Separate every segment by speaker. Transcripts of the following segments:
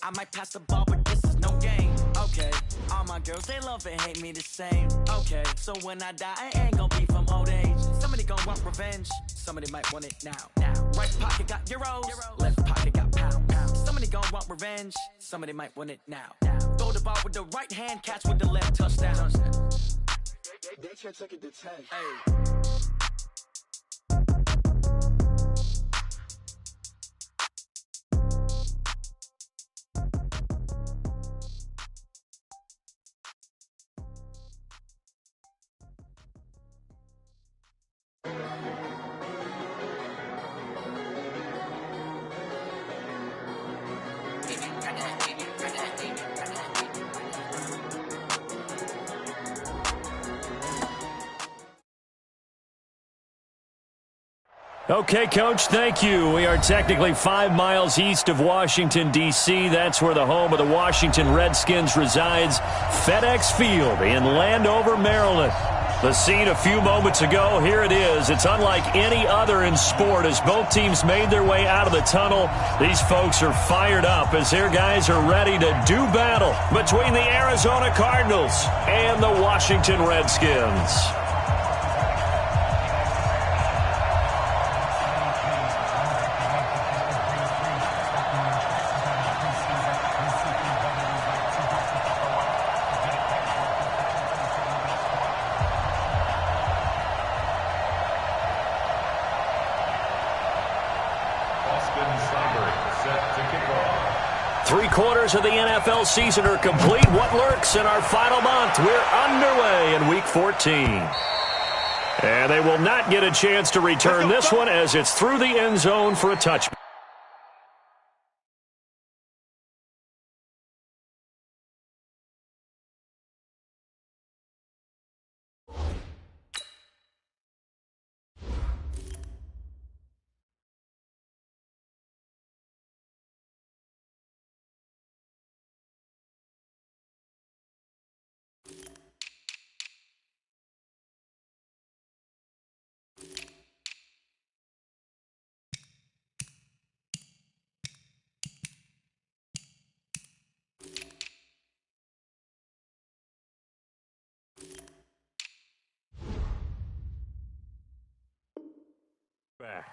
Speaker 1: I might pass the ball, but this is no game. Okay, all my girls, they love and hate me the same. Okay, so when I die, I ain't gonna be from old age. Somebody gonna want revenge, somebody might want it now. Right pocket got euros, left pocket got pound. Somebody gonna want revenge, somebody might want it now. Throw the ball with the right hand, catch with the left, touchdown. They can't take it to 10. Hey.
Speaker 2: Okay, Coach, thank you. We are technically 5 miles east of Washington, D.C. That's where the home of the Washington Redskins resides, FedEx Field in Landover, Maryland. The scene a few moments ago, here it is. It's unlike any other in sport as both teams made their way out of the tunnel. These folks are fired up as their guys are ready to do battle between the Arizona Cardinals and the Washington Redskins. Three-quarters of the NFL season are complete. What lurks in our final month? We're underway in Week 14. And they will not get a chance to return this one as it's through the end zone for a touchback. Back.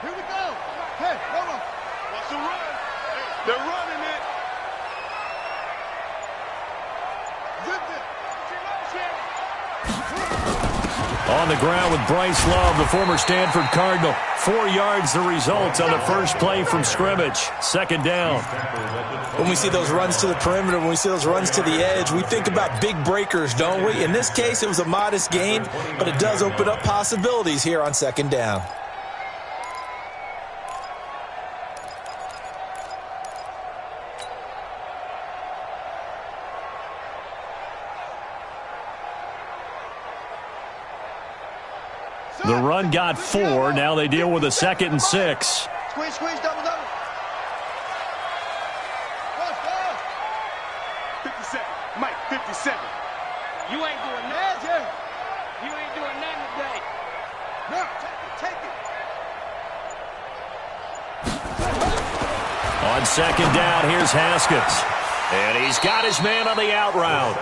Speaker 3: Here we go. Hey, hold on. Watch the run. They're running it. Zip it.
Speaker 2: On the ground with Bryce Love, the former Stanford Cardinal. 4 yards the result on the first play from scrimmage. Second down.
Speaker 4: When we see those runs to the perimeter, when we see those runs to the edge, we think about big breakers, don't we? In this case, it was a modest gain, but it does open up possibilities here on second down.
Speaker 2: The run got 4. Now they deal with a 2nd and 6.
Speaker 3: Squeeze, double. 57. Mike, 57.
Speaker 5: You ain't doing nothing. You ain't doing nothing today.
Speaker 3: No, take it.
Speaker 2: On second down, here's Haskins. And he's got his man on the out route.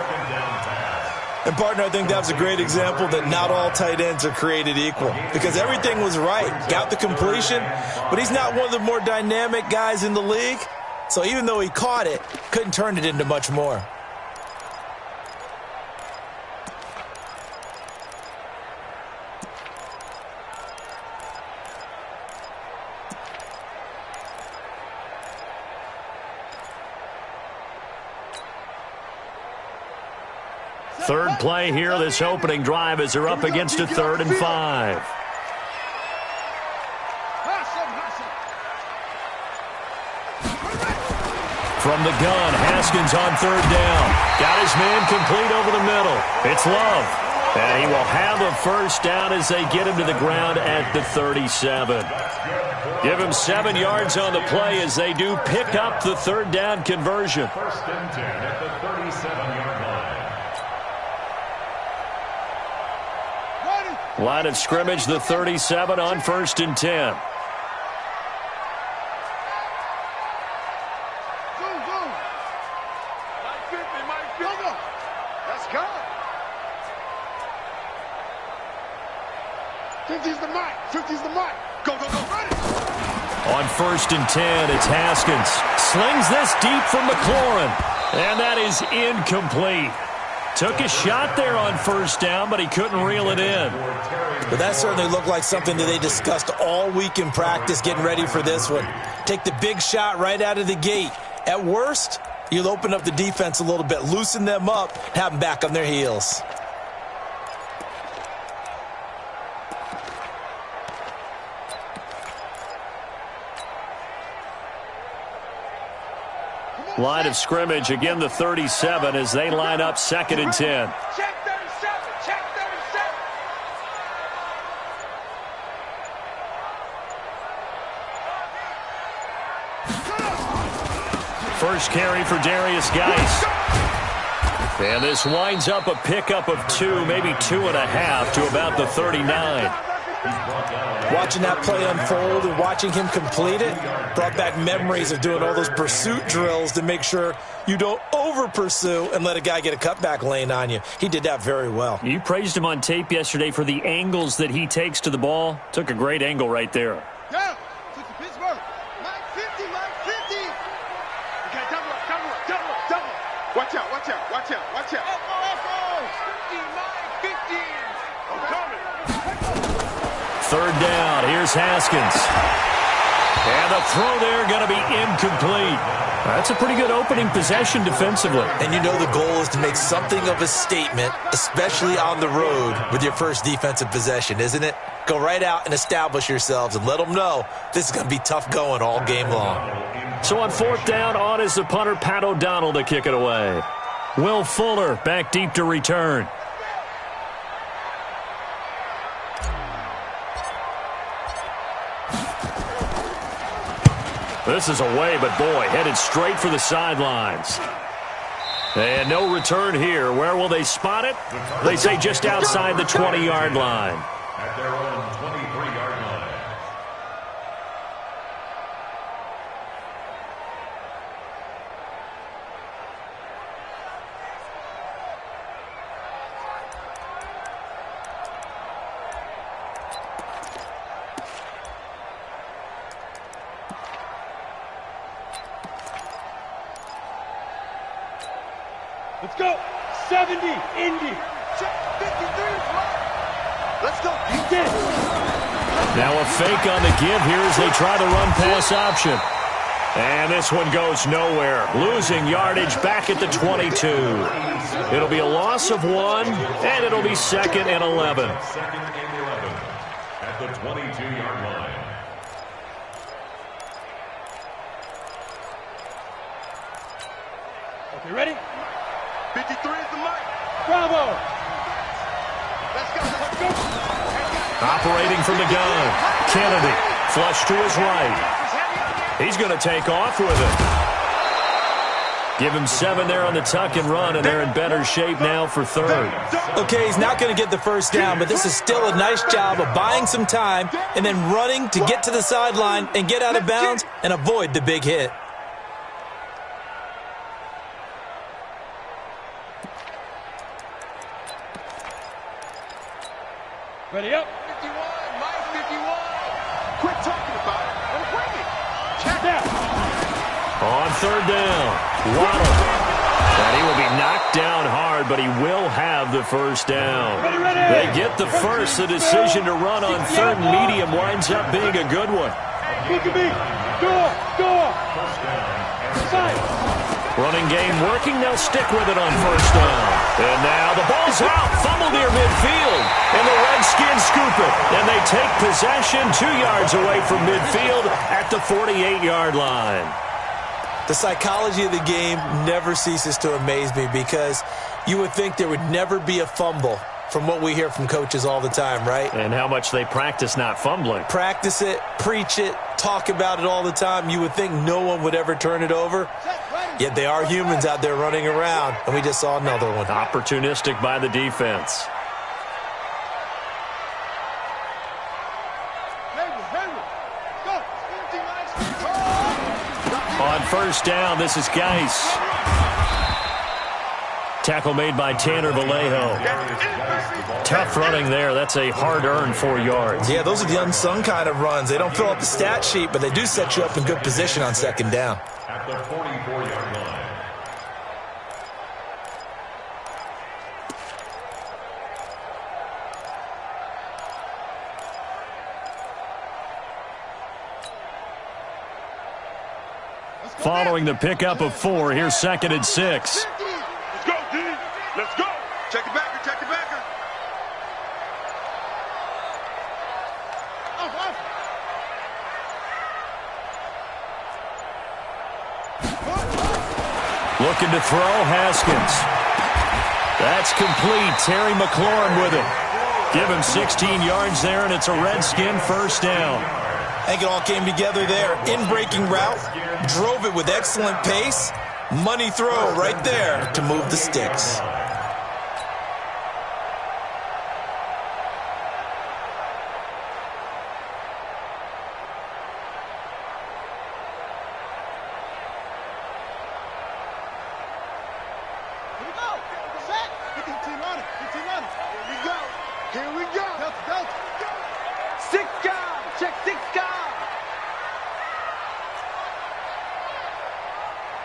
Speaker 4: And, partner, I think that was a great example that not all tight ends are created equal because everything was right. Got the completion, but he's not one of the more dynamic guys in the league. So even though he caught it, couldn't turn it into much more.
Speaker 2: Third play here, this opening drive as they're up against a 3rd and 5. From the gun, Haskins on third down. Got his man complete over the middle. It's Love. And he will have a first down as they get him to the ground at the 37. Give him 7 yards on the play as they do pick up the third down conversion.
Speaker 6: First and 10 at the 37-yard line.
Speaker 2: Line of scrimmage, the 37 on first and 10.
Speaker 3: Let's go. 50's the mark. 50's the mark. Go, go, go. Run it.
Speaker 2: On first and 10, it's Haskins. Slings this deep from McLaurin. And that is incomplete. Took a shot there on first down, but he couldn't reel it in.
Speaker 4: But that certainly looked like something that they discussed all week in practice getting ready for this one. Take the big shot right out of the gate. At worst, you'll open up the defense a little bit, loosen them up, have them back on their heels.
Speaker 2: Line of scrimmage, again the 37 as they line up second and 10.
Speaker 5: Check 37. Check 37.
Speaker 2: First carry for Darius Geis. And this winds up a pickup of 2, maybe 2.5 to about the 39.
Speaker 4: Watching that play unfold and watching him complete it brought back memories of doing all those pursuit drills to make sure you don't over-pursue and let a guy get a cutback lane on you. He did that very well.
Speaker 2: You praised him on tape yesterday for the angles that he takes to the ball. Took a great angle right there.
Speaker 3: Yeah. Took the Pittsburgh. Mike 50, Mike 50. Okay, double up, double up, double up, double up. Watch out, watch out, watch out, watch out.
Speaker 5: Echo. 50, Mike 50.
Speaker 3: I'm coming.
Speaker 2: Third down, here's Haskins. And the throw there going to be incomplete. That's a pretty good opening possession defensively.
Speaker 4: And you know the goal is to make something of a statement, especially on the road with your first defensive possession, isn't it? Go right out and establish yourselves and let them know this is going to be tough going all game long.
Speaker 2: So on fourth down, on is the punter, Pat O'Donnell, to kick it away. Will Fuller back deep to return. This is away, but boy, headed straight for the sidelines. And no return here. Where will they spot it? They say just outside the 20-yard line.
Speaker 6: At their own 23-yard line.
Speaker 5: Let's go. 70, Indy.
Speaker 3: Check 53. Let's go.
Speaker 5: You did.
Speaker 2: Now a fake on the give here as they try the run-pass option. And this one goes nowhere. Losing yardage back at the 22. It'll be a loss of 1, and it'll be second and 11.
Speaker 6: Second and 11 at the 22-yard line.
Speaker 5: Okay, ready?
Speaker 3: 53 is the mic.
Speaker 5: Bravo.
Speaker 3: Let's go. Let's go.
Speaker 2: Operating from the gun. Kennedy, flush to his right. He's going to take off with it. Give him 7 there on the tuck and run, and they're in better shape now for third.
Speaker 4: Okay, he's not going to get the first down, but this is still a nice job of buying some time and then running to get to the sideline and get out of bounds and avoid the big hit.
Speaker 5: Ready up.
Speaker 3: 51, Mike 51. Quit talking about it. And bring it. Check
Speaker 5: Down.
Speaker 2: On third down, Waddle. And he will be knocked down hard, but he will have the first down.
Speaker 5: Ready, ready.
Speaker 2: They get the first. The decision to run on third and medium winds up being a good one.
Speaker 5: Look at me. Door. Side.
Speaker 2: Running game working. They'll stick with it on first down. And now the ball's out. Fumble near midfield. And the Redskins scoop it. And they take possession 2 yards away from midfield at the 48-yard line.
Speaker 4: The psychology of the game never ceases to amaze me because you would think there would never be a fumble from what we hear from coaches all the time, right?
Speaker 2: And how much they practice not fumbling.
Speaker 4: Practice it, preach it, talk about it all the time. You would think no one would ever turn it over. Yet they are humans out there running around, and we just saw another one.
Speaker 2: Opportunistic by the defense. On first down, this is Geis. Tackle made by Tanner Vallejo. Tough running there. That's a hard-earned 4 yards.
Speaker 4: Yeah, those are the unsung kind of runs. They don't fill up the stat sheet, but they do set you up in good position on second down.
Speaker 6: At the 44-yard line.
Speaker 2: Following the pickup of 4, here's 2nd and 6.
Speaker 3: Let's go, D. Let's go. Check it backer, check it backer.
Speaker 2: Looking to throw, Haskins. That's complete. Terry McLaurin with it. Give him 16 yards there, and it's a Redskin first down.
Speaker 4: I think it all came together there. In-breaking route, drove it with excellent pace. Money throw right there to move the sticks.
Speaker 3: Here we go.
Speaker 5: Six guard. Check six guard.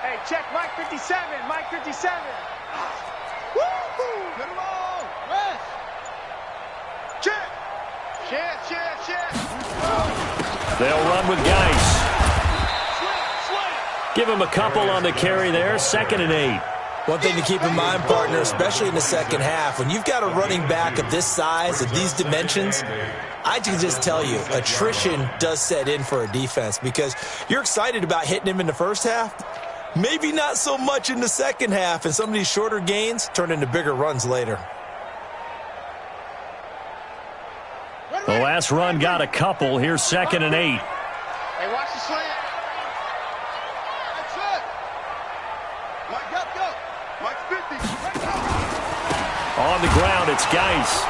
Speaker 5: Hey, check Mike 57. Mike 57.
Speaker 3: Woo-hoo. Get him on. West. Check. Check.
Speaker 2: They'll run with Geis. Give him a couple on the carry there. 2nd and 8.
Speaker 4: One thing to keep in mind, partner, especially in the second half, when you've got a running back of this size, of these dimensions, I can just tell you, attrition does set in for a defense because you're excited about hitting him in the first half. Maybe not so much in the second half, and some of these shorter gains turn into bigger runs later.
Speaker 2: The last run got a couple. Here's 2nd and 8.
Speaker 3: Hey, watch the slant. That's it. Mike, go. Mike 50.
Speaker 2: On the ground, it's Geis.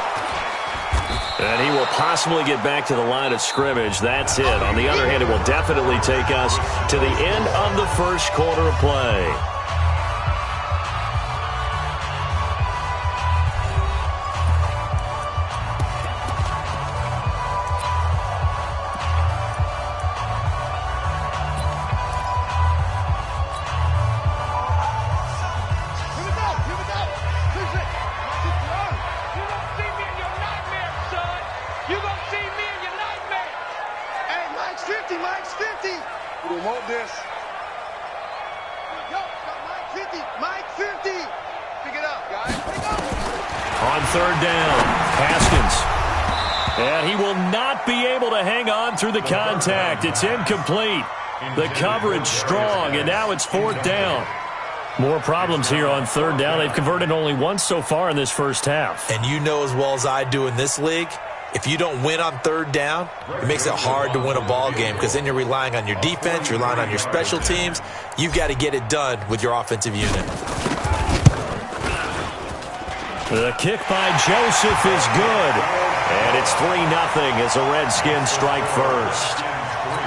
Speaker 2: And he will possibly get back to the line of scrimmage. That's it. On the other hand, it will definitely take us to the end of the first quarter of play.
Speaker 3: Mike's 50. We don't want this. Yo, Mike 50. Mike 50. Pick it up, guys. Pick it up.
Speaker 2: On third down, Haskins. And he will not be able to hang on through the contact. It's incomplete. The coverage strong, and now it's 4th down. More problems here on third down. They've converted only once so far in this first half.
Speaker 4: And you know as well as I do in this league, if you don't win on third down, it makes it hard to win a ball game because then you're relying on your defense, you're relying on your special teams. You've got to get it done with your offensive unit.
Speaker 2: The kick by Joseph is good. And it's 3-0 as the Redskins strike first.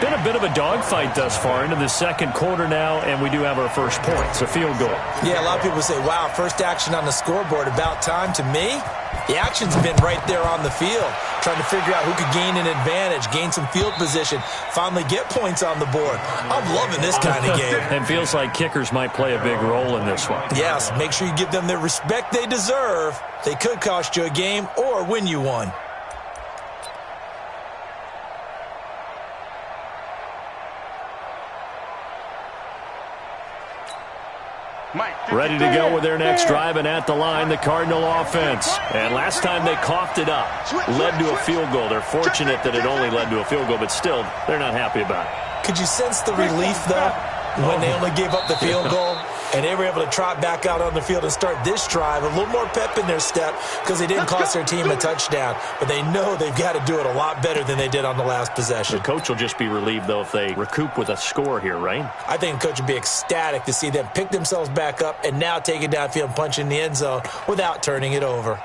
Speaker 2: Been a bit of a dogfight thus far into the second quarter now, and we do have our first points, a field goal.
Speaker 4: Yeah, a lot of people say, wow, first action on the scoreboard, about time. To me, the action's been right there on the field, trying to figure out who could gain an advantage, gain some field position, finally get points on the board. I'm loving this kind of game.
Speaker 2: And feels like kickers might play a big role in this one.
Speaker 4: Yes, make sure you give them the respect they deserve. They could cost you a game or win you one.
Speaker 2: Ready to go with their next drive, and at the line, the Cardinal offense. And last time they coughed it up, led to a field goal. They're fortunate that it only led to a field goal, but still, they're not happy about it.
Speaker 4: Could you sense the relief, though? when they only gave up the field goal, and they were able to trot back out on the field and start this drive. A little more pep in their step because they didn't cost their team a touchdown. But they know they've got to do it a lot better than they did on the last possession.
Speaker 2: The coach will just be relieved, though, if they recoup with a score here, right?
Speaker 4: I think the coach would be ecstatic to see them pick themselves back up and now take it downfield and punch in the end zone without turning it over.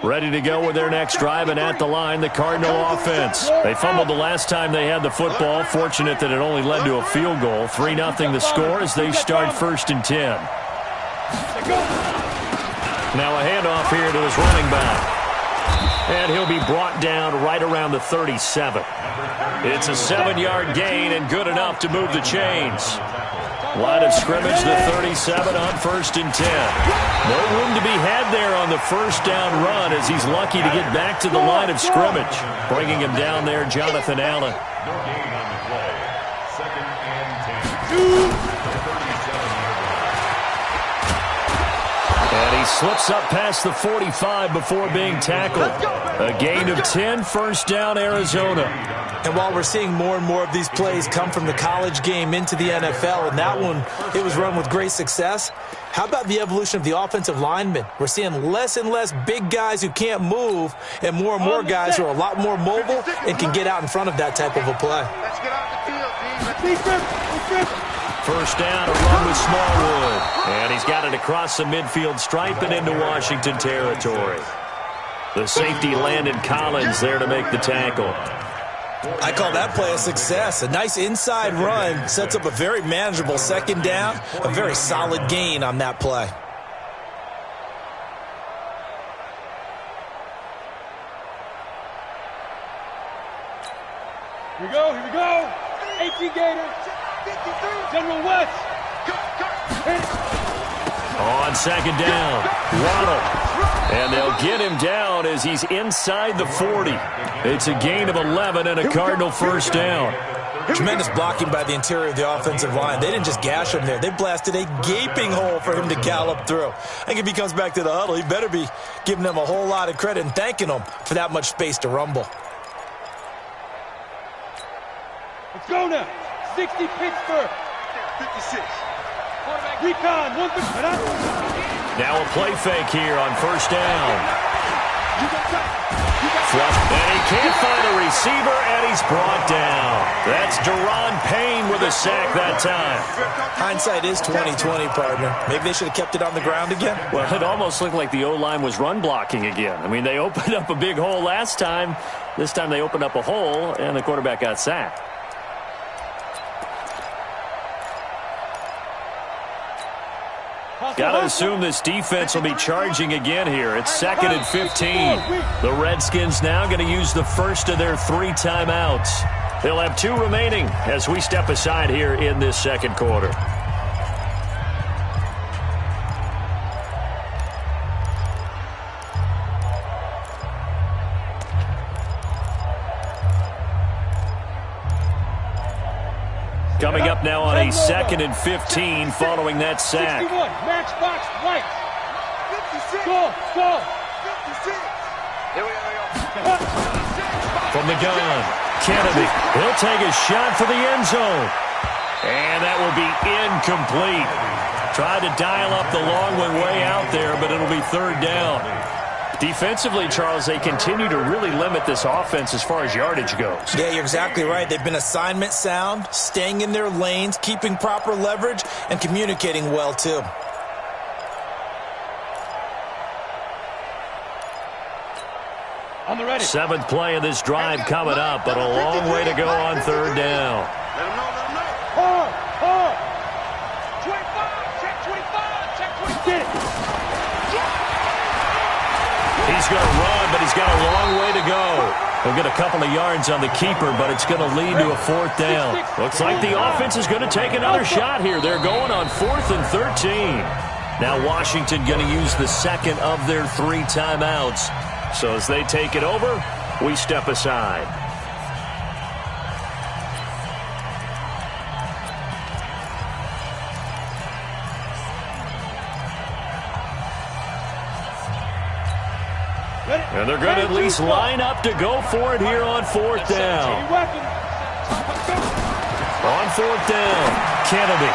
Speaker 2: Ready to go with their next drive, and at the line, the Cardinal offense. They fumbled the last time they had the football. Fortunate that it only led to a field goal. 3-0 the score as they start 1st and 10. Now a handoff here to his running back. And he'll be brought down right around the 37. It's a 7-yard gain and good enough to move the chains. Line of scrimmage, the 37 on 1st and 10. No room to be had there on the first down run as he's lucky to get back to the line of scrimmage. Bringing him down there, Jonathan Allen.
Speaker 6: No gain on the play. 2nd and 10.
Speaker 2: And he slips up past the 45 before being tackled. A gain of 10, 1st down, Arizona.
Speaker 4: And while we're seeing more and more of these plays come from the college game into the NFL, and that one, it was run with great success, how about the evolution of the offensive linemen? We're seeing less and less big guys who can't move and more guys who are a lot more mobile and can get out in front of that type of a play.
Speaker 3: Let's get off the field, team.
Speaker 2: First down, a run with Smallwood. And he's got it across the midfield stripe and into Washington territory. The safety Landon Collins there to make the tackle.
Speaker 4: I call that play a success. A nice inside run sets up a very manageable 2nd down, a very solid gain on that play.
Speaker 5: Here we go. 18 Gator. General West.
Speaker 2: On 2nd down, Waddle. And they'll get him down as he's inside the 40. It's a gain of 11 and a Cardinal 1st down.
Speaker 4: Tremendous blocking by the interior of the offensive line. They didn't just gash him there. They blasted a gaping hole for him to gallop through. I think if he comes back to the huddle, he better be giving them a whole lot of credit and thanking them for that much space to rumble.
Speaker 5: Let's go now. 60 Pittsburgh.
Speaker 3: 56.
Speaker 5: Recon. 1
Speaker 2: Now a play fake here on 1st down. Flush, and he can't find a receiver, and he's brought down. That's Deron Payne with a sack that time.
Speaker 4: Hindsight is 20/20, partner. Maybe they should have kept it on the ground again.
Speaker 2: Well, it almost looked like the O-line was run blocking again. I mean, they opened up a big hole last time. This time they opened up a hole, and the quarterback got sacked. Got to assume this defense will be charging again here. It's 2nd and 15. The Redskins now going to use the first of their 3 timeouts. They'll have 2 remaining as we step aside here in this 2nd quarter. Coming up now on a 2nd and 15 following that sack.
Speaker 5: 61, Matchbox White.
Speaker 3: 56.
Speaker 5: Go.
Speaker 3: 56. Here we go.
Speaker 2: From the gun, Kennedy. He'll take a shot for the end zone. And that will be incomplete. Tried to dial up the long one way out there, but it'll be 3rd down. Defensively, Charles, they continue to really limit this offense as far as yardage goes.
Speaker 4: Yeah, you're exactly right. They've been assignment sound, staying in their lanes, keeping proper leverage, and communicating well, too.
Speaker 5: On the ready.
Speaker 2: 7th play of this drive coming up, but a long way to go on 3rd down.
Speaker 3: Let him know.
Speaker 5: Hard. 25. Check 25. Check 25. Get it.
Speaker 2: He's going to run, but he's got a long way to go. He'll get a couple of yards on the keeper, but it's going to lead to a 4th down. Looks like the offense is going to take another shot here. They're going on 4th and 13. Now Washington going to use the 2nd of their 3 timeouts. So as they take it over, we step aside. And they're going to at least line up to go for it here on fourth down. On fourth down, Kennedy.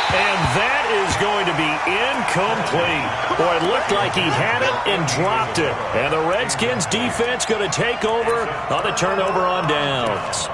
Speaker 2: And that is going to be incomplete. Boy, it looked like he had it and dropped it. And the Redskins defense going to take over on the turnover on downs.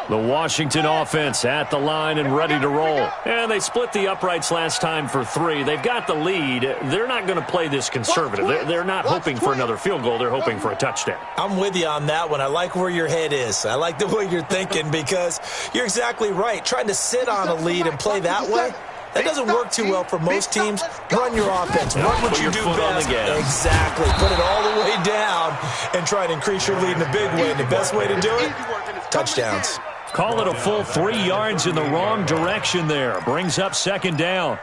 Speaker 2: The Washington offense at the line and ready to roll. And they split the uprights last time for 3. They've got the lead. They're not going to play this conservative. They're not hoping for another field goal. They're hoping for a touchdown.
Speaker 4: I'm with you on that one. I like where your head is. I like the way you're thinking because you're exactly right. Trying to sit on a lead and play that way, that doesn't work too well for most teams. Run your offense. Run what you do best. Exactly. Put it all the way down and try to increase your lead in a big way. And the best way to do it, touchdowns.
Speaker 2: Call it a full 3 yards in the wrong direction there. Brings up second down.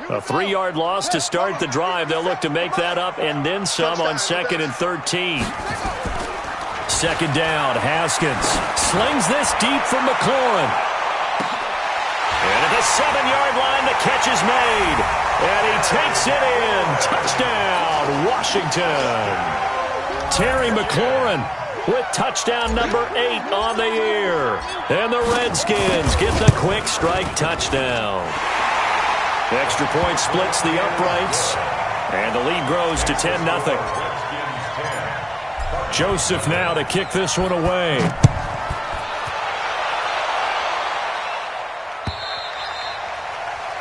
Speaker 2: A 3-yard loss to start the drive. They'll look to make that up and then some on 2nd and 13. Second down, Haskins slings this deep from McLaurin. And at the 7-yard line, the catch is made. And he takes it in. Touchdown, Washington. Terry McLaurin with touchdown number 8 on the year. And the Redskins get the quick strike touchdown. Extra point splits the uprights. And the lead grows to 10-0. Joseph now to kick this one away.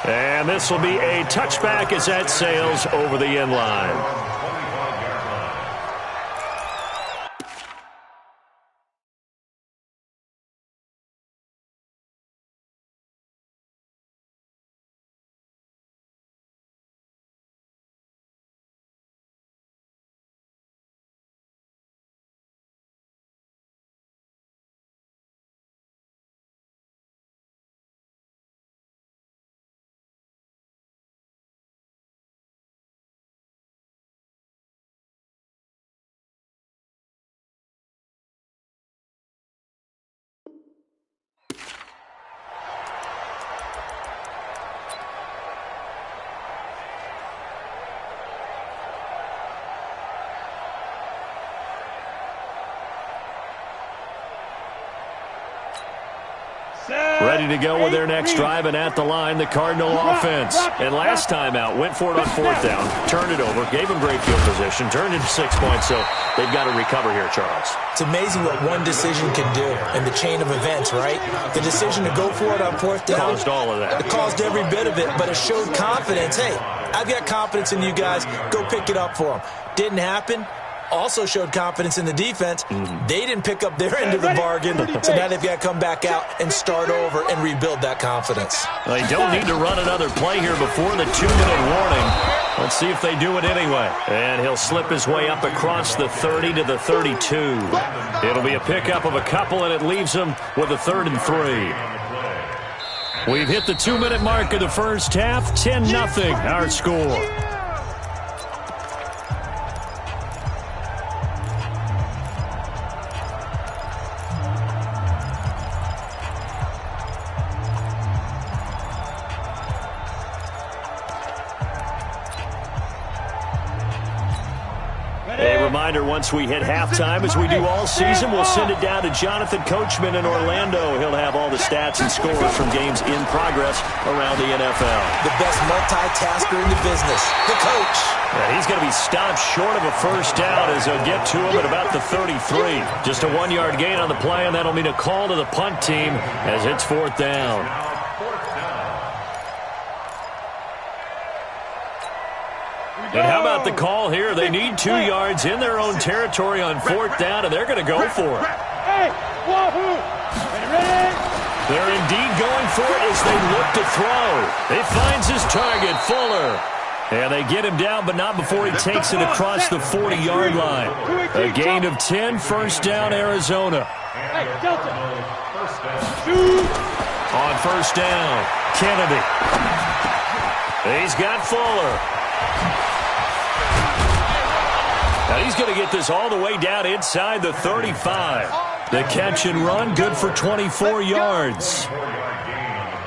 Speaker 2: And this will be a touchback as that sails over the end line. Ready to go with their next drive, and at the line, the Cardinal offense. And last time out, went for it on fourth down, turned it over, gave them great field position, turned into 6 points, so they've got to recover here, Charles.
Speaker 4: It's amazing what one decision can do in the chain of events, right? The decision to go for it on fourth down
Speaker 2: caused all of that.
Speaker 4: It caused every bit of it, but it showed confidence. Hey, I've got confidence in you guys. Go pick it up for them. Didn't happen. Also showed confidence in the defense. They didn't pick up their end of the bargain, so now they've got to come back out and start over and rebuild that confidence.
Speaker 2: They don't need to run another play here before the 2-minute warning. Let's see if they do it anyway. And he'll slip his way up across the 30 to the 32. It'll be a pickup of a couple, and it leaves them with a 3rd and 3. We've hit the 2-minute mark of the first half. 10-0 our score. Once we hit halftime, as we do all season, we'll send it down to Jonathan Coachman in Orlando. He'll have all the stats and scores from games in progress around the NFL.
Speaker 4: The best multitasker in the business, the coach.
Speaker 2: And he's going to be stopped short of a first down as they'll get to him at about the 33. Just a 1-yard gain on the play, and that'll mean a call to the punt team as it's 4th down. And how about the call here? They need 2 yards in their own territory on 4th down, and they're going to go for it. They're indeed going for it as they look to throw. He finds his target, Fuller. And they get him down, but not before he takes it across the 40-yard line. A gain of 10, 1st down, Arizona. On 1st down, Kennedy. He's got Fuller. Now he's going to get this all the way down inside the 35. The catch and run, good for 24 yards.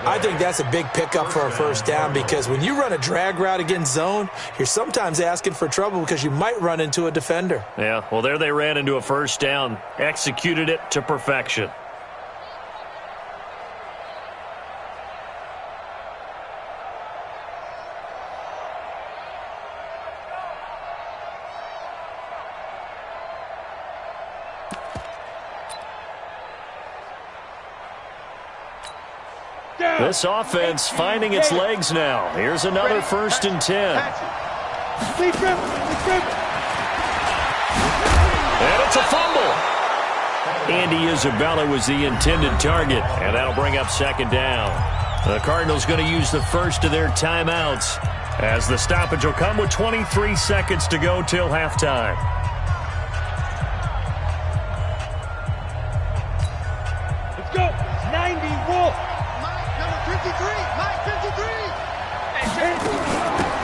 Speaker 4: I think that's a big pickup for a first down because when you run a drag route against zone, you're sometimes asking for trouble because you might run into a defender.
Speaker 2: Yeah, well, there they ran into a first down. Executed it to perfection. This offense finding its legs now. Here's another 1st and 10. And it's a fumble. Andy Isabella was the intended target, and that'll bring up 2nd down. The Cardinals going to use the first of their timeouts as the stoppage will come with 23 seconds to go till halftime.
Speaker 5: Let's go. 90 Wolf.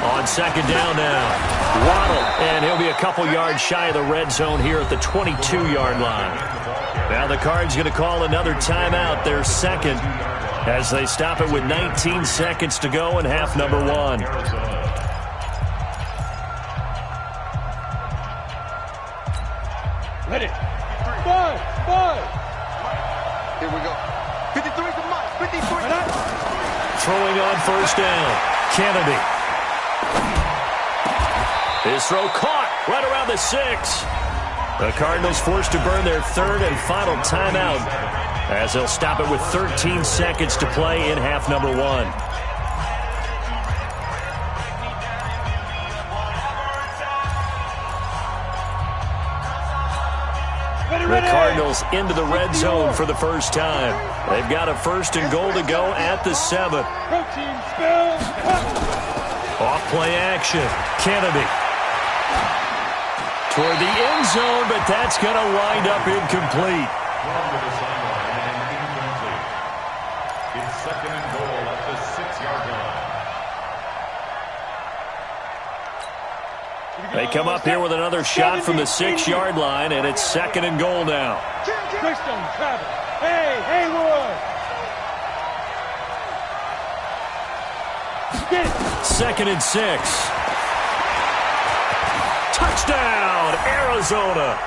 Speaker 2: On 2nd down now, Waddle, and he'll be a couple yards shy of the red zone here at the 22-yard line. Now the Cards going to call another timeout, their 2nd, as they stop it with 19 seconds to go in half number 1.
Speaker 5: Ready. 5.
Speaker 3: Here we go. 53 to Mike. 53.
Speaker 2: Throwing on 1st down, Kennedy. His throw caught right around the 6. The Cardinals forced to burn their 3rd and final timeout as they'll stop it with 13 seconds to play in half number 1. The Cardinals into the red zone for the first time. They've got a 1st and goal to go at the 7. Off play action. Kennedy. Toward the end zone, but that's going to wind up incomplete.
Speaker 6: It's 2nd and goal at the 6-yard line.
Speaker 2: They come up here with another shot from the 6-yard line, and it's 2nd and goal now.
Speaker 5: Christian Travis. Hey, Haywood.
Speaker 2: 2nd and 6. Touchdown, Arizona.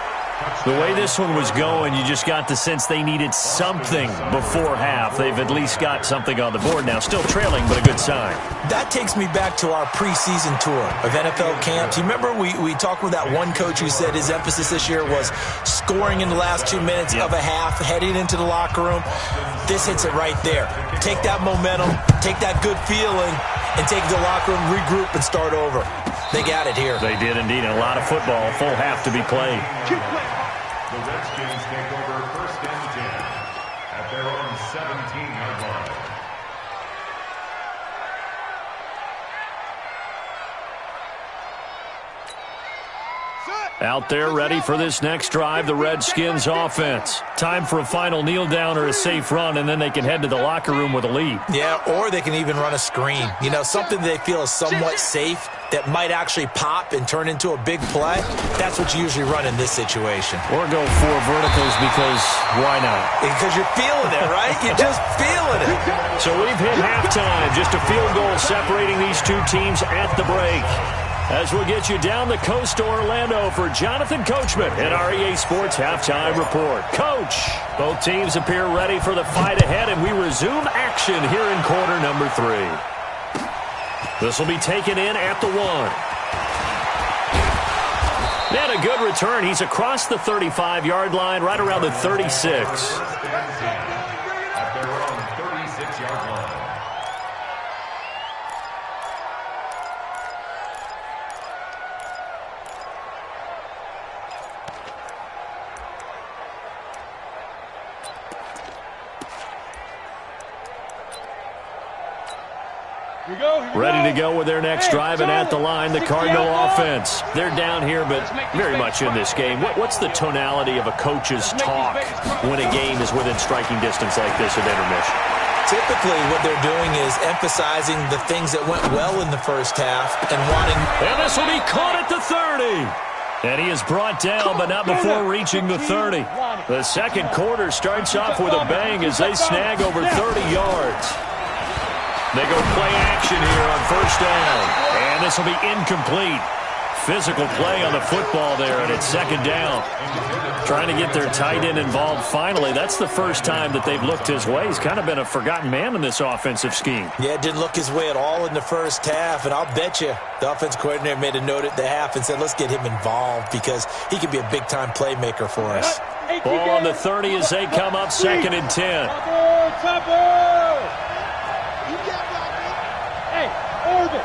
Speaker 2: The way this one was going, you just got the sense they needed something before half. They've at least got something on the board now. Still trailing, but a good sign.
Speaker 4: That takes me back to our preseason tour of NFL camps. You remember we talked with that one coach who said his emphasis this year was scoring in the last 2 minutes of a half, heading into the locker room. This hits it right there. Take that momentum, take that good feeling, and take the locker room, regroup, and start over. They got it here.
Speaker 2: They did indeed, and a lot of football, full half to be played.
Speaker 6: The Redskins take over 1st and 10 at their own 17-yard line.
Speaker 2: Out there ready for this next drive, the Redskins offense. Time for a final kneel down or a safe run, and then they can head to the locker room with a lead.
Speaker 4: Yeah, or they can even run a screen. You know, something they feel is somewhat safe that might actually pop and turn into a big play. That's what you usually run in this situation.
Speaker 2: Or go 4 verticals because why not?
Speaker 4: Because you're feeling it, right? You're just feeling it.
Speaker 2: So we've hit halftime. Just a field goal separating these two teams at the break. As we'll get you down the coast to Orlando for Jonathan Coachman in our EA Sports Halftime Report. Coach, both teams appear ready for the fight ahead, and we resume action here in quarter number 3. This will be taken in at the 1. And a good return. He's across the 35-yard line, right around the 36.
Speaker 6: At their own 36-yard line.
Speaker 2: Ready to go with their next drive, and at the line, the Cardinal offense. They're down here, but very much in this game. What's the tonality of a coach's talk when a game is within striking distance like this at intermission?
Speaker 4: Typically, what they're doing is emphasizing the things that went well in the first half and wanting...
Speaker 2: And this will be caught at the 30. And he is brought down, but not before reaching the 30. The second quarter starts off with a bang as they snag over 30 yards. They go play action here on first down. And this will be incomplete. Physical play on the football there, and it's second down. Trying to get their tight end involved finally. That's the first time that they've looked his way. He's kind of been a forgotten man in this offensive scheme.
Speaker 4: Yeah, it didn't look his way at all in the first half, and I'll bet you the offense coordinator made a note at the half and said, let's get him involved because he could be a big-time playmaker for us.
Speaker 2: Ball on the 30 as they come up second and 10.
Speaker 5: Hey, Orbit.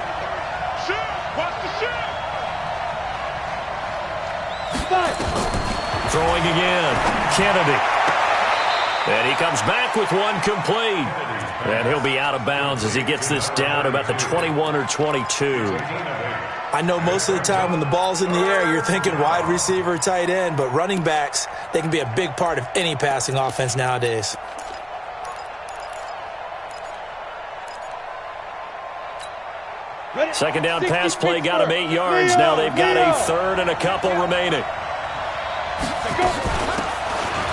Speaker 3: Shoot! Watch the shoot!
Speaker 2: Throwing again, Kennedy. And he comes back with one complete. And he'll be out of bounds as he gets this down to about the 21 or 22.
Speaker 4: I know most of the time when the ball's in the air, you're thinking wide receiver, tight end, but running backs, they can be a big part of any passing offense nowadays.
Speaker 2: Second down pass play got him 8 yards. Now they've got a third and a couple remaining.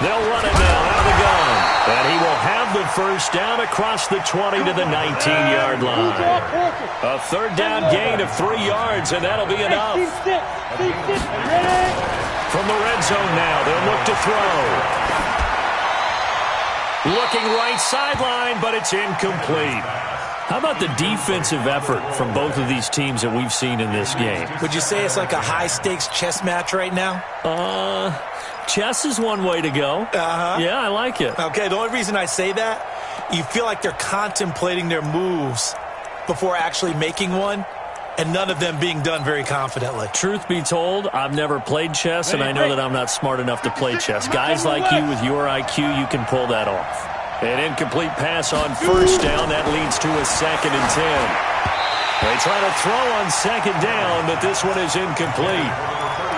Speaker 2: They'll run it now out of the gun. And he will have the first down across the 20 to the 19-yard line. A third down gain of 3 yards, and that'll be enough. From the red zone now, they'll look to throw. Looking right sideline, but it's incomplete. How about the defensive effort from both of these teams that we've seen in this game?
Speaker 4: Would you say it's like a high-stakes chess match right now?
Speaker 2: Chess is one way to go. Yeah, I like it.
Speaker 4: Okay, the only reason I say that, you feel like they're contemplating their moves before actually making one, and none of them being done very confidently.
Speaker 2: Truth be told, I've never played chess, and I know that I'm not smart enough to play chess. Guys like you with your IQ, you can pull that off. An incomplete pass on first down. That leads to a second and 10. They try to throw on second down, but this one is incomplete.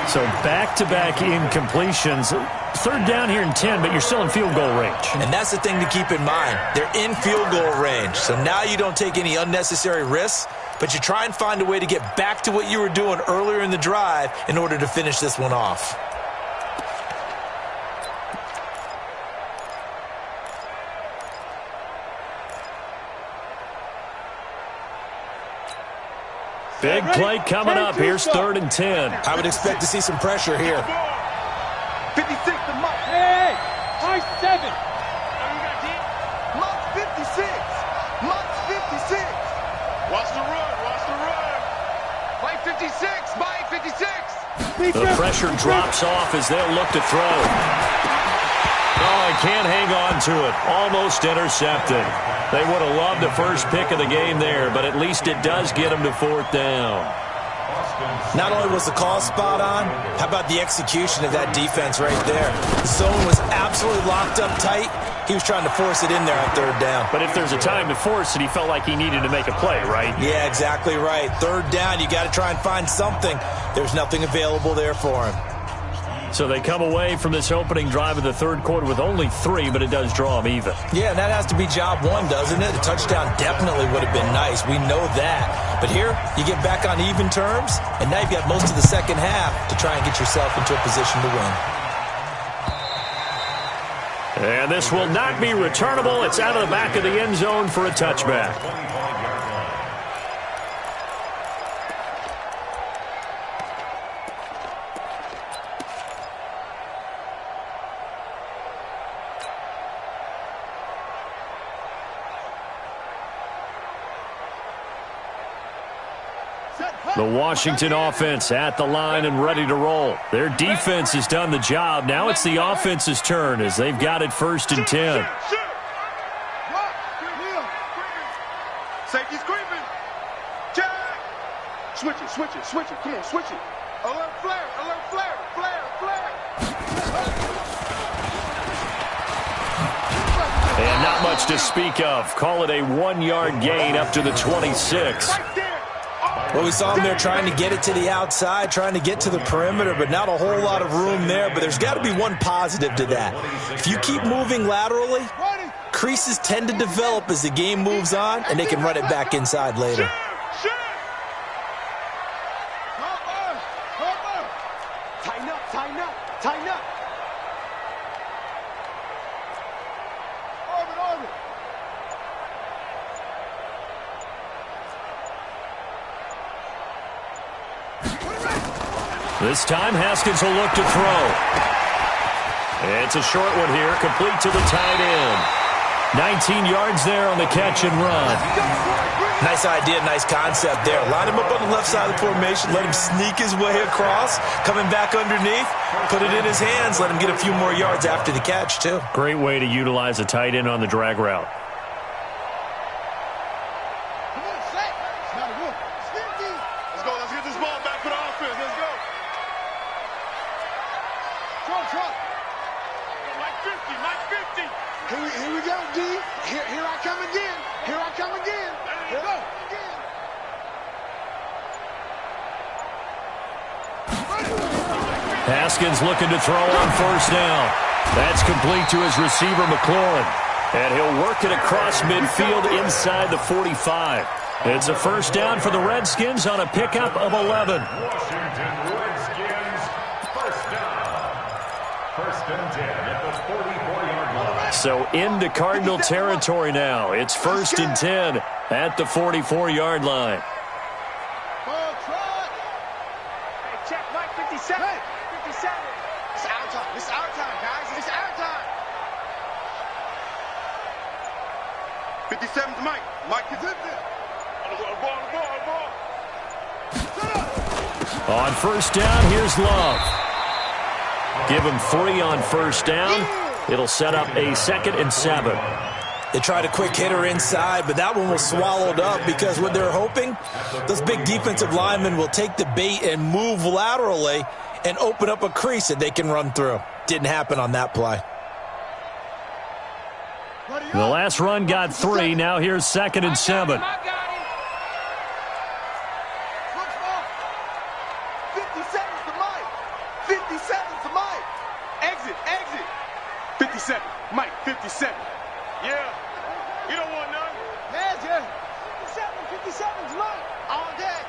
Speaker 2: So back-to-back incompletions. Third down here in 10, but you're still in field goal range.
Speaker 4: And that's the thing to keep in mind. They're in field goal range. So now you don't take any unnecessary risks, but you try and find a way to get back to what you were doing earlier in the drive in order to finish this one off.
Speaker 2: Big play coming up. Here's third and 10.
Speaker 4: I would expect to see some pressure here.
Speaker 3: 56 to Mike.
Speaker 5: Hey, high 7.
Speaker 3: Mike's 56. Mike's 56. Watch the run. Watch the run. Mike 56. Mike 56.
Speaker 2: The pressure drops off as they'll look to throw. Oh, I can't hang on to it. Almost intercepted. They would have loved the first pick of the game there, but at least it does get them to fourth down.
Speaker 4: Not only was the call spot on, how about the execution of that defense right there? The zone was absolutely locked up tight. He was trying to force it in there on third down.
Speaker 2: But if there's a time to force it, he felt like he needed to make a play, right?
Speaker 4: Yeah, exactly right. Third down, you got to try and find something. There's nothing available there for him.
Speaker 2: So they come away from this opening drive of the third quarter with only 3, but it does draw them even.
Speaker 4: Yeah, that has to be job one, doesn't it? A touchdown definitely would have been nice. We know that. But here, you get back on even terms, and now you've got most of the second half to try and get yourself into a position to win.
Speaker 2: And this will not be returnable. It's out of the back of the end zone for a touchback. The Washington offense at the line and ready to roll. Their defense has done the job. Now it's the offense's turn as they've got it first and 10.
Speaker 3: Safety's creeping. Jack. Switch it, switch it, switch it. Come on, switch it. Alert flare, flare.
Speaker 2: And not much to speak of. Call it a 1-yard gain up to the 26.
Speaker 4: Well, we saw him there trying to get it to the outside, trying to get to the perimeter, but not a whole lot of room there. But there's got to be one positive to that. If you keep moving laterally, creases tend to develop as the game moves on, and they can run it back inside later.
Speaker 3: Tighten up, tighten up, tighten up. Orbit.
Speaker 2: This time, Haskins will look to throw. It's a short one here, complete to the tight end. 19 yards there on the catch and run.
Speaker 4: Nice idea, nice concept there. Line him up on the left side of the formation, let him sneak his way across, coming back underneath, put it in his hands, let him get a few more yards after the catch, too.
Speaker 2: Great way to utilize a tight end on the drag route.
Speaker 3: Let's get this ball back for the offense. Let's go. Trump. Mike 50. Here we go, D. Here I come again. Here we go.
Speaker 2: Haskins looking to throw on first down. That's complete to his receiver, McLaurin. And he'll work it across midfield inside the 45. It's a first down for the Redskins on a pickup of 11.
Speaker 6: Washington Redskins, first down. First and 10 at the 44-yard line.
Speaker 2: So into Cardinal territory now. It's first and 10 at the 44-yard line.
Speaker 5: Hey, check Mike 57. 57.
Speaker 3: It's our time. It's our time, guys. It's our time. 57's Mike. Mike is in there. Ball.
Speaker 2: On first down, here's Love. Give him 3 on first down. It'll set up a 2nd and 7.
Speaker 4: They tried a quick hitter inside, but that one was swallowed up because what they're hoping, those big defensive linemen will take the bait and move laterally and open up a crease that they can run through. Didn't happen on that play.
Speaker 2: The last run got 3. Now here's 2nd and 7.
Speaker 3: 57's to Mike. 57's to Mike. Exit. 57. Mike, 57. Yeah. You don't want none. Yeah. 57's Mike. All day.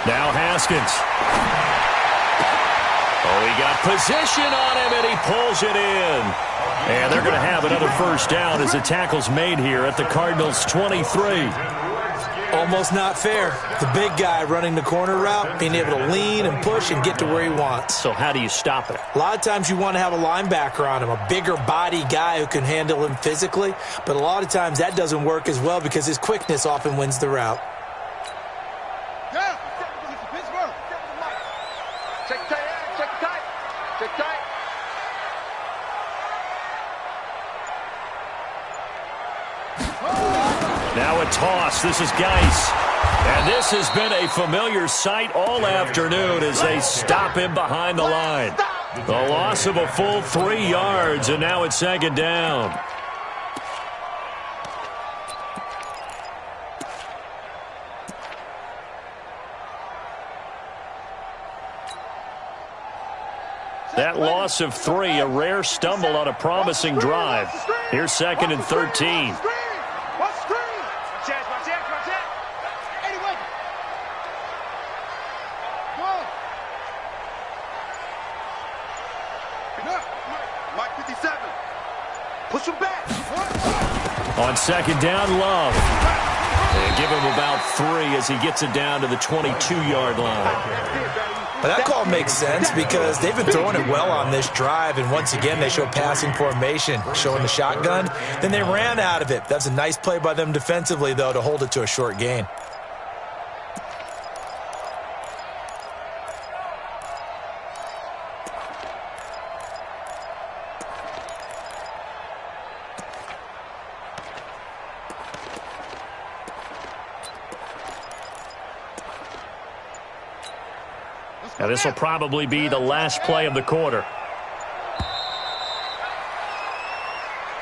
Speaker 2: Now Haskins. Oh, he got position on him, and he pulls it in. And they're going to have another first down as the tackle's made here at the Cardinals' 23.
Speaker 4: Almost not fair. The big guy running the corner route, being able to lean and push and get to where he wants.
Speaker 2: So how do you stop it?
Speaker 4: A lot of times you want to have a linebacker on him, a bigger body guy who can handle him physically. But a lot of times that doesn't work as well because his quickness often wins the route.
Speaker 3: Yeah. Pittsburgh. Check tight.
Speaker 2: Now a toss. This is Geis. And this has been a familiar sight all afternoon as they stop him behind the line. The loss of a full 3 yards, and now it's 2nd down. That loss of 3, a rare stumble on a promising drive. Here's 2nd and 13.
Speaker 3: Mike 57. Push him back.
Speaker 2: On 2nd down, Love. And give him about 3 as he gets it down to the 22-yard line.
Speaker 4: But that call makes sense because they've been throwing it well on this drive, and once again they show passing formation, showing the shotgun. Then they ran out of it. That's a nice play by them defensively, though, to hold it to a short gain.
Speaker 2: Now this will probably be the last play of the quarter.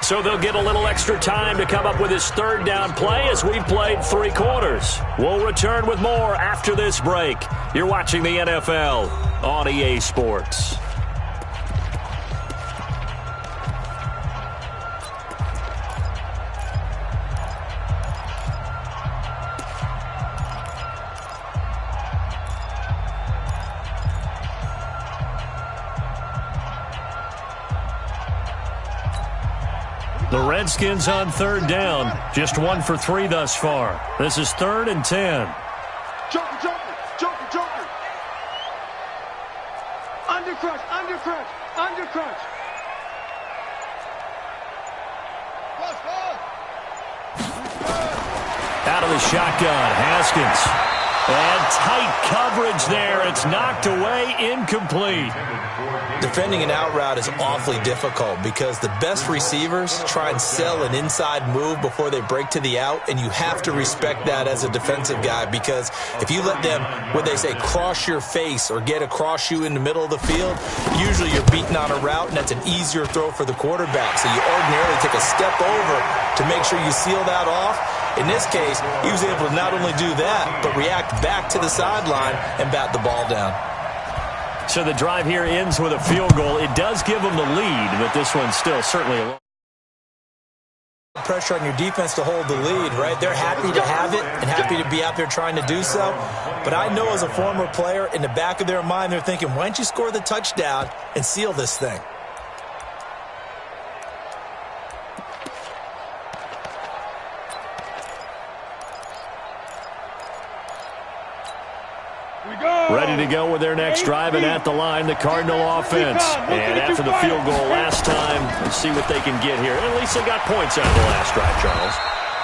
Speaker 2: So they'll get a little extra time to come up with his 3rd down play as we've played 3 quarters. We'll return with more after this break. You're watching the NFL on EA Sports. The Redskins on 3rd down. Just 1 for 3 thus far. This is 3rd and 10.
Speaker 3: Joker, joker, joker, joker. Undercrush, undercrush, undercrush.
Speaker 2: Out of the shotgun, Haskins. And tight coverage there. It's knocked away, incomplete.
Speaker 4: Defending an out route is awfully difficult because the best receivers try and sell an inside move before they break to the out, and you have to respect that as a defensive guy because if you let them, what they say, cross your face or get across you in the middle of the field, usually you're beaten on a route, and that's an easier throw for the quarterback. So you ordinarily take a step over to make sure you seal that off. In this case, he was able to not only do that, but react back to the sideline and bat the ball down.
Speaker 2: So the drive here ends with a field goal. It does give them the lead, but this one's still certainly a
Speaker 4: pressure on your defense to hold the lead, right? They're happy to have it and happy to be out there trying to do so. But I know as a former player, in the back of their mind, they're thinking, why don't you score the touchdown and seal this thing?
Speaker 2: Ready to go with their next drive, and at the line, the Cardinal offense. And after the field goal last time, let's see what they can get here. At least they got points out of the last drive, Charles.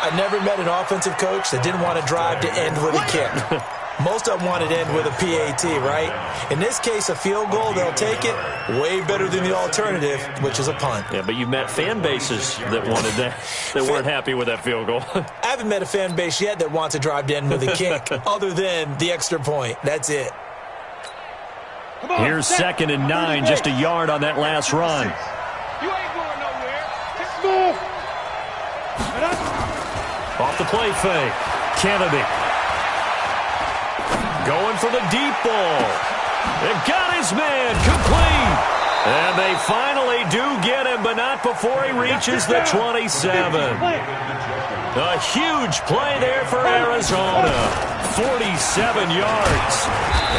Speaker 4: I never met an offensive coach that didn't want to drive to end with a kick. Most of them wanted to end with a PAT, right? In this case, a field goal, they'll take it. Way better than the alternative, which is a punt.
Speaker 2: Yeah, but you've met fan bases that wanted that, that weren't happy with that field goal.
Speaker 4: I haven't met a fan base yet that wants to drive to end with a kick, other than the extra point. That's it.
Speaker 2: Here's 2nd and 9, just a yard on that last run.
Speaker 5: You ain't going nowhere. Move.
Speaker 2: Off the play fake. Kennedy. Going for the deep ball. They've got his man complete. And they finally do get him, but not before he reaches the 27. A huge play there for Arizona. 47 yards.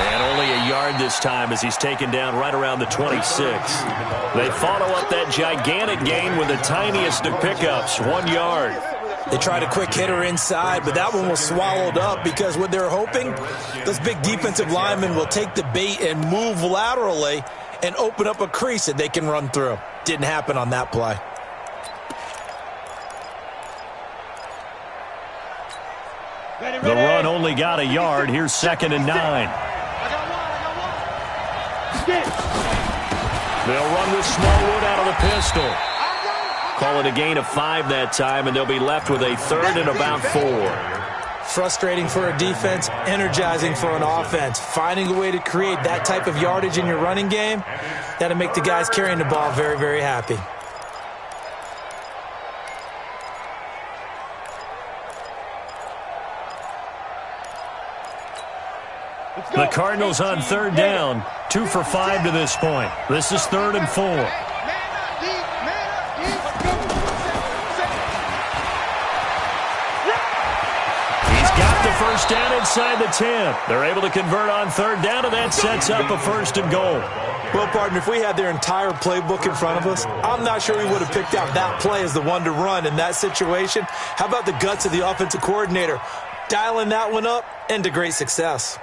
Speaker 2: And only a yard this time as he's taken down right around the 26. They follow up that gigantic gain with the tiniest of pickups, 1 yard.
Speaker 4: They tried a quick hitter inside, but that one was swallowed up because what they're hoping, those big defensive linemen will take the bait and move laterally and open up a crease that they can run through. Didn't happen on that play.
Speaker 2: The run only got a yard. Here's 2nd and 9. They'll run with Smallwood out of the pistol. Call it a gain of 5 that time, and they'll be left with a 3rd and about 4.
Speaker 4: Frustrating for a defense, energizing for an offense. Finding a way to create that type of yardage in your running game, that'll make the guys carrying the ball very, very happy.
Speaker 2: The Cardinals on 3rd down, 2 for 5 to this point. This is 3rd and 4. First down inside the 10. They're able to convert on 3rd down, and that sets up a 1st and goal.
Speaker 4: Well, partner, if we had their entire playbook in front of us, I'm not sure we would have picked out that play as the one to run in that situation. How about the guts of the offensive coordinator? Dialing that one up into great success.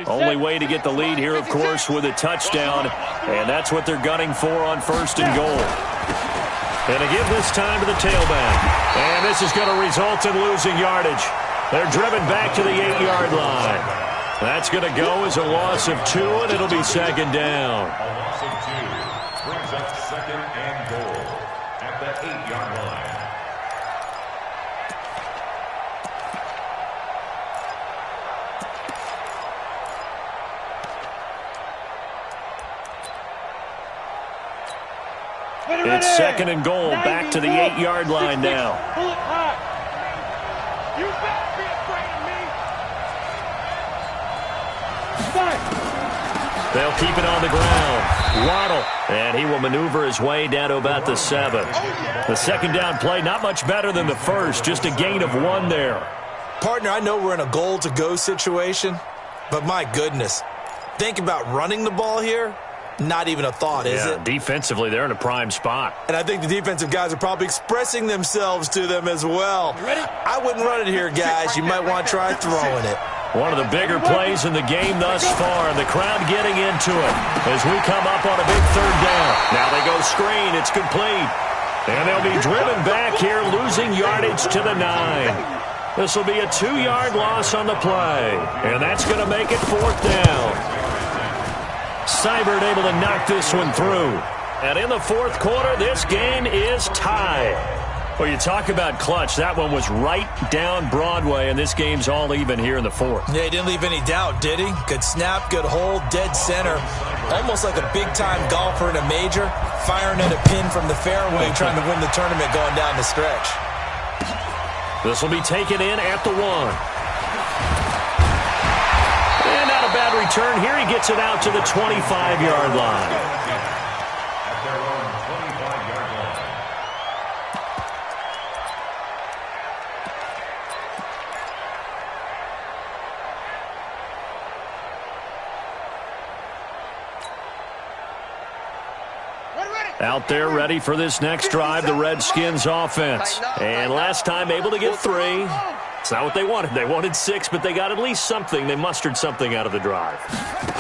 Speaker 2: Only way to get the lead here, of course, with a touchdown, and that's what they're gunning for on 1st and goal. And to give this time to the tailback, and this is going to result in losing yardage. They're driven back to the 8-yard line. That's going to go as a loss of 2, and it'll be 2nd down.
Speaker 6: A loss of 2 brings up 2nd and goal at the 8-yard line.
Speaker 2: It's 2nd and goal, back to the 8-yard line now.
Speaker 5: Pull it high. You better be afraid of me.
Speaker 2: They'll keep it on the ground. Waddle, and he will maneuver his way down to about the 7. The 2nd down play, not much better than the first, just a gain of 1 there.
Speaker 4: Partner, I know we're in a goal-to-go situation, but my goodness, think about running the ball here. Not even a thought, is it?
Speaker 2: Defensively, they're in a prime spot.
Speaker 4: And I think the defensive guys are probably expressing themselves to them as well. I wouldn't run it here, guys. You might want to try throwing it.
Speaker 2: One of the bigger plays in the game thus far. The crowd getting into it as we come up on a big third down. Now they go screen. It's complete. And they'll be driven back here, losing yardage to the 9. This will be a 2-yard loss on the play. And that's going to make it 4th down. Seibert able to knock this one through. And in the 4th quarter, this game is tied. Well, you talk about clutch. That one was right down Broadway, and this game's all even here in the 4th.
Speaker 4: Yeah, he didn't leave any doubt, did he? Good snap, good hold, dead center. Almost like a big-time golfer in a major, firing at a pin from the fairway, trying to win the tournament going down the stretch.
Speaker 2: This will be taken in at the 1. And not a bad return here. He gets it out to the 25-yard line. Out there ready for this next drive, the Redskins offense. And last time able to get 3. It's not what they wanted. They wanted 6, but they got at least something. They mustered something out of the drive.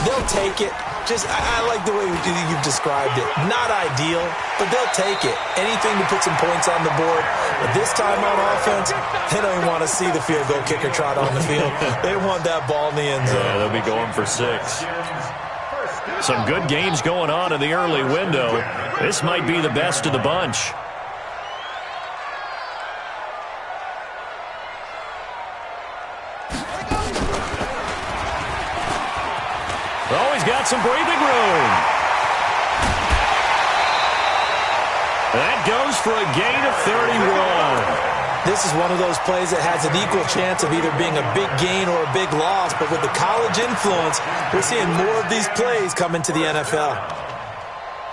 Speaker 4: They'll take it. I like the way you've described it. Not ideal, but they'll take it. Anything to put some points on the board. But this time on offense, they don't even want to see the field goal kicker trot on the field. They want that ball in the end zone.
Speaker 2: Yeah, they'll be going for 6. Some good games going on in the early window. This might be the best of the bunch. Oh, he's got some breathing room. That goes for a gain of 31.
Speaker 4: This is one of those plays that has an equal chance of either being a big gain or a big loss, but with the college influence, we're seeing more of these plays come into the NFL.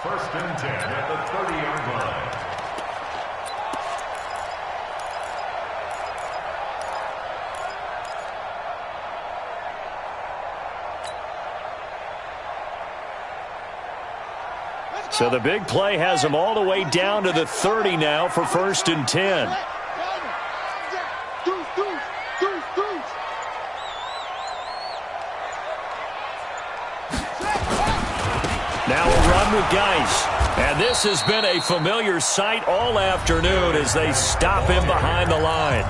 Speaker 6: 1st and 10 at the 30-yard line.
Speaker 2: So the big play has them all the way down to the 30 now for 1st and 10. Now a run with Geis. And this has been a familiar sight all afternoon as they stop him behind the line.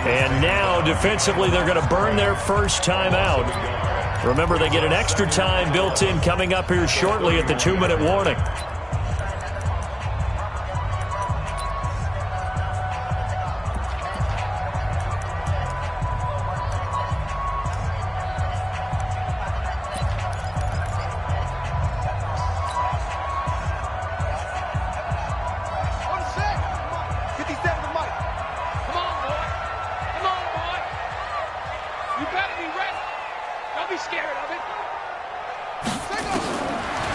Speaker 2: And now defensively they're going to burn their first timeout. Remember, they get an extra time built in coming up here shortly at the 2-minute warning.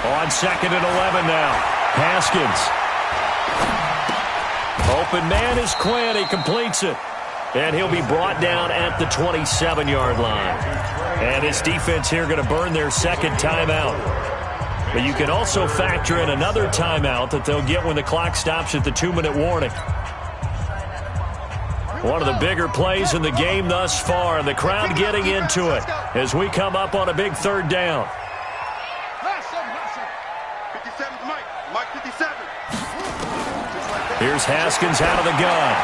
Speaker 2: On 2nd and 11 now. Haskins. Open man is Quinn. He completes it. And he'll be brought down at the 27-yard line. And his defense here going to burn their second timeout. But you can also factor in another timeout that they'll get when the clock stops at the 2-minute warning. One of the bigger plays in the game thus far. And the crowd getting into it as we come up on a big 3rd down. Here's Haskins out of the gun.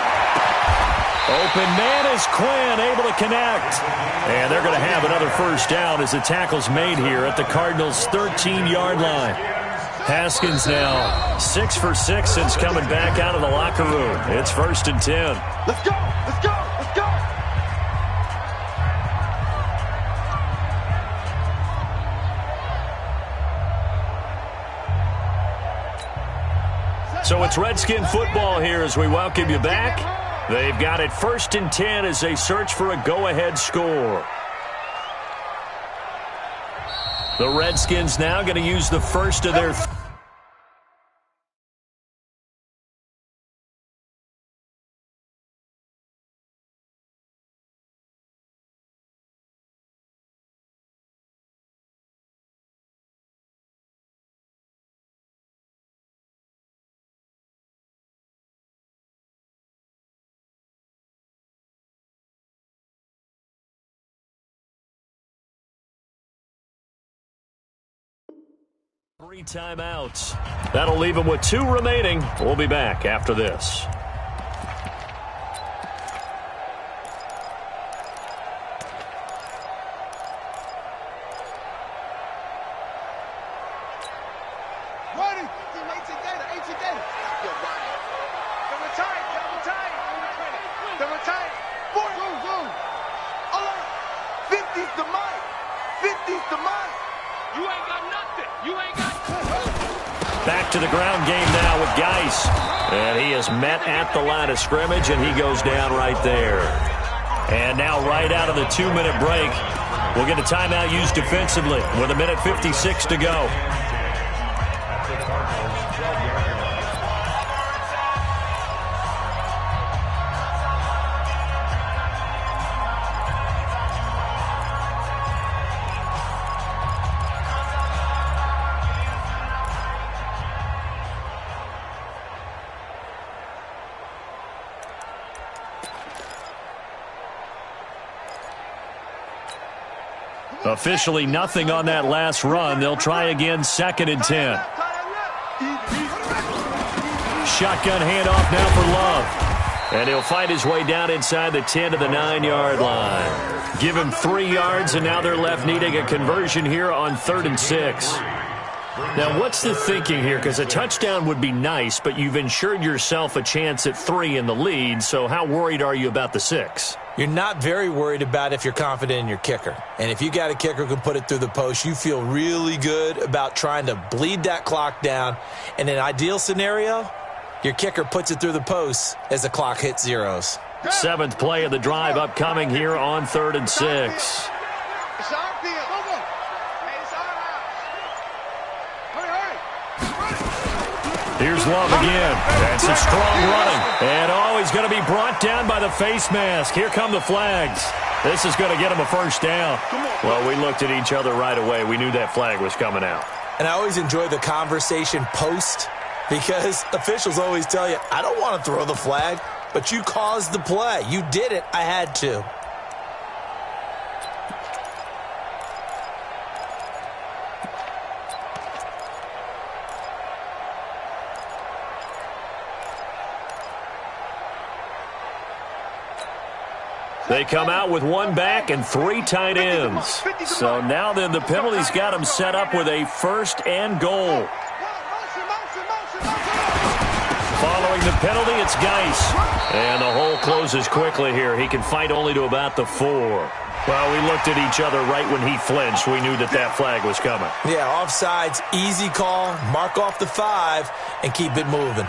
Speaker 2: Open man is Quinn, able to connect. And they're going to have another first down as the tackle's made here at the Cardinals' 13-yard line. Haskins now 6 for 6 since coming back out of the locker room. It's 1st and 10.
Speaker 3: Let's go! Let's go! Let's go!
Speaker 2: So it's Redskin football here as we welcome you back. They've got it 1st and 10 as they search for a go-ahead score. The Redskins now going to use the first of their 3 timeouts. That'll leave him with 2 remaining. We'll be back after this. Back to the ground game now with Geis. And he is met at the line of scrimmage, and he goes down right there. And now right out of the 2-minute break, we'll get a timeout used defensively with 1:56 to go. Officially nothing on that last run. They'll try again, 2nd and 10. Shotgun handoff now for Love. And he'll fight his way down inside the 10 to the 9-yard line. Give him 3 yards, and now they're left needing a conversion here on 3rd and 6. Now, what's the thinking here? Because a touchdown would be nice, but you've ensured yourself a chance at 3 in the lead, so how worried are you about the 6?
Speaker 4: You're not very worried about if you're confident in your kicker. And if you got a kicker who can put it through the post, you feel really good about trying to bleed that clock down. In an ideal scenario, your kicker puts it through the post as the clock hits zeros.
Speaker 2: 7th play of the drive upcoming here on 3rd and 6. Here's Love again. That's a strong running. And he's going to be brought down by the face mask. Here come the flags. This is going to get him a first down. Well, we looked at each other right away. We knew that flag was coming out.
Speaker 4: And I always enjoy the conversation post because officials always tell you, I don't want to throw the flag, but you caused the play. You did it. I had to.
Speaker 2: They come out with 1 back and 3 tight ends. So now then the penalty's got them set up with a 1st and goal. Following the penalty, it's Geis. And the hole closes quickly here. He can fight only to about the 4. Well, we looked at each other right when he flinched. We knew that that flag was coming.
Speaker 4: Yeah, offsides, easy call. Mark off the 5 and keep it moving.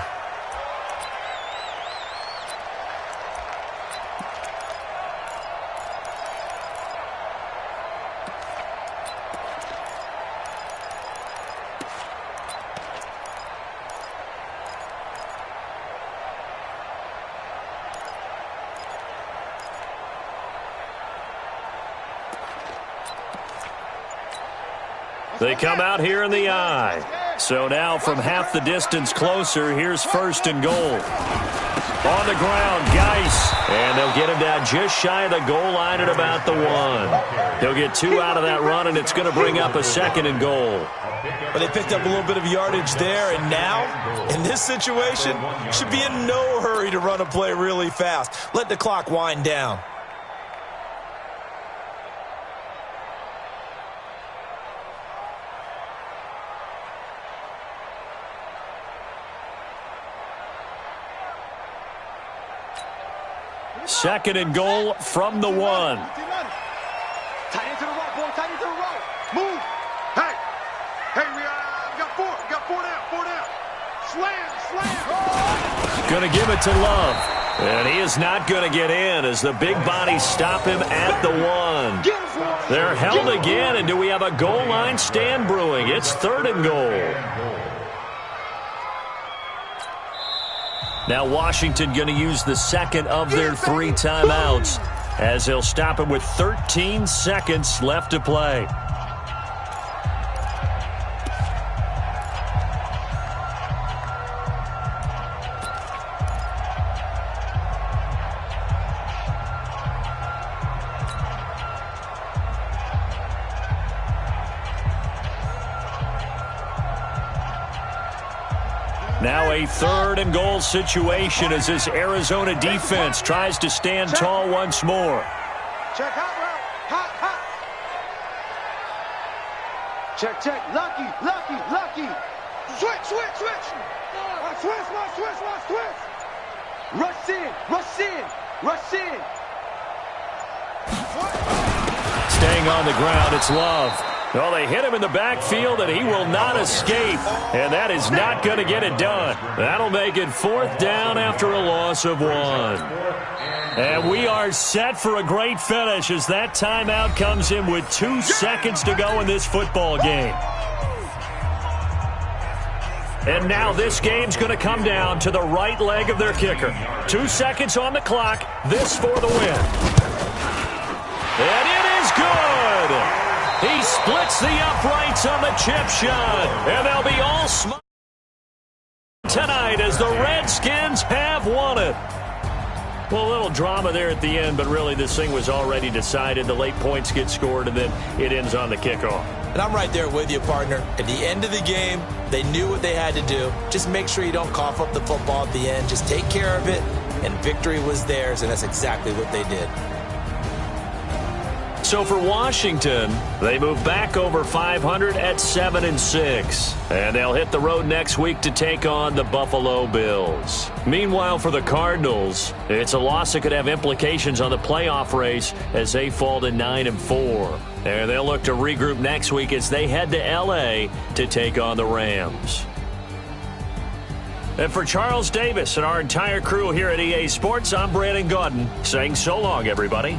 Speaker 2: They come out here in the I. So now from half the distance closer, here's 1st and goal. On the ground, Geis. And they'll get him down just shy of the goal line at about the 1. They'll get 2 out of that run, and it's going to bring up a 2nd and goal.
Speaker 4: But they picked up a little bit of yardage there, and now, in this situation, should be in no hurry to run a play really fast. Let the clock wind down.
Speaker 2: Second and goal from the 1.
Speaker 3: Tight into the right, boy. Tight into the right. Move. Hey, we got 4. We got 4 down. 4 down. Slam.
Speaker 2: Going to give it to Love. And he is not going to get in as the big bodies stop him at the 1. They're held again, and do we have a goal line stand brewing? It's 3rd and goal. Now Washington going to use the 2nd of their 3 timeouts as they'll stop him with 13 seconds left to play. a 3rd and goal situation as this Arizona defense tries to stand tall once more.
Speaker 3: Check hot route. Hot, hot. Check, check. Lucky, lucky, lucky. Switch, switch, switch. Watch, switch, watch, switch, watch, switch. Rush in, rush in, rush in.
Speaker 2: Staying on the ground, it's Love. Well, they hit him in the backfield, and he will not escape. And that is not going to get it done. That'll make it 4th down after a loss of 1. And we are set for a great finish as that timeout comes in with 2 seconds to go in this football game. And now this game's going to come down to the right leg of their kicker. 2 seconds on the clock. This for the win. And it is good. He splits the uprights on the chip shot. And they'll be all smart tonight as the Redskins have won it. Well, a little drama there at the end, but really this thing was already decided. The late points get scored, and then it ends on the kickoff.
Speaker 4: And I'm right there with you, partner. At the end of the game, they knew what they had to do. Just make sure you don't cough up the football at the end. Just take care of it, and victory was theirs, and that's exactly what they did.
Speaker 2: So for Washington, they move back over 500 at 7-6. And they'll hit the road next week to take on the Buffalo Bills. Meanwhile, for the Cardinals, it's a loss that could have implications on the playoff race as they fall to 9-4. And they'll look to regroup next week as they head to L.A. to take on the Rams. And for Charles Davis and our entire crew here at EA Sports, I'm Brandon Gaudin saying so long, everybody.